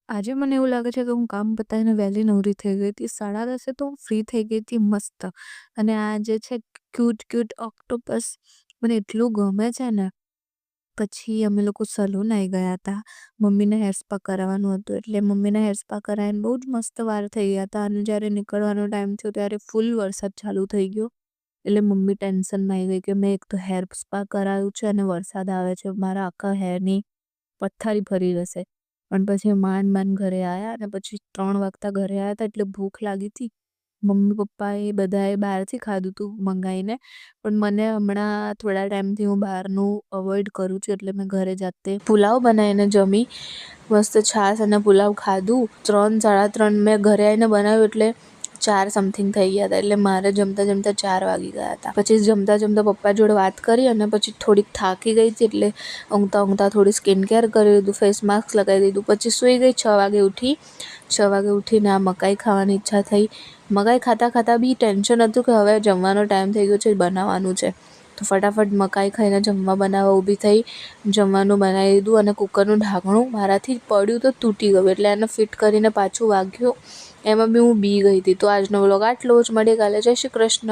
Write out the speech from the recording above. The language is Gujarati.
આજે મને એવું લાગે છે કે હું કામ પતાવીને વહેલી નવરી થઈ ગઈ હતી. 10:30 તો હું ફ્રી થઈ ગઈ હતી મસ્ત. અને આ જે છે ક્યુટ ઓક્ટોપસ મને એટલું ગમે છે ને. પછી અમે લોકો સલૂન આવી ગયા હતા. મમ્મીને હેર સ્પા કરાવવાનું હતું એટલે મમ્મીને હેર સ્પા કરાવીને બહુ જ મસ્ત વાર થઈ ગયા હતા. અને જ્યારે નીકળવાનો ટાઈમ થયો ત્યારે ફૂલ વરસાદ ચાલુ થઈ ગયો. એટલે મમ્મી ટેન્શનમાં આવી ગઈ કે મેં એક તો હેર સ્પા કરાવ્યું છે અને વરસાદ આવે છે, મારા આખા હેરની પથ્થારી ફરી જશે. પણ પછી માંડ ઘરે આવ્યા અને પછી 3 વાગતા ઘરે આવ્યા હતા એટલે ભૂખ લાગી હતી. મમ્મી પપ્પાએ બધાએ બહારથી ખાધું હતું મંગાવીને. પણ મને હમણાં થોડા ટાઈમથી હું બહારનું અવોઇડ કરું છું એટલે મેં ઘરે જાતે પુલાવ બનાવીને જમી. મસ્ત છાશ અને પુલાવ ખાધું. 3 સાડા 3 મેં ઘરે આવીને બનાવ્યું એટલે 4 સમથિંગ થઈ ગયા હતા. એટલે મારે જમતા 4 વાગી ગયા હતા. પછી જમતા પપ્પા જોડે વાત કરી અને પછી થોડીક થાકી ગઈ હતી એટલે ઊંઘતા થોડી સ્કિન કેર કરી લીધું, ફેસ માસ્ક લગાવી દીધું. પછી સૂઈ ગઈ. 6 વાગે ઉઠી. 6 વાગે ઉઠીને આ મકાઈ ખાવાની ઈચ્છા થઈ. મકાઈ ખાતા બી ટેન્શન હતું કે હવે જમવાનો ટાઈમ થઈ ગયો છે, બનાવવાનું છે. તો ફટાફટ મકાઈ ખાઈને જમવા બનાવવા ઊભી થઈ. જમવાનું બનાવી દીધું અને કુકરનું ઢાંકણું મારાથી પડ્યું તો તૂટી ગયું. એટલે એને ફિટ કરીને પાછું વાગ્યું. એમાં બી હું બી ગઈ હતી. તો આજનો વ્લોગ આટલો જ. મળીએ કાલે. જય શ્રી કૃષ્ણ.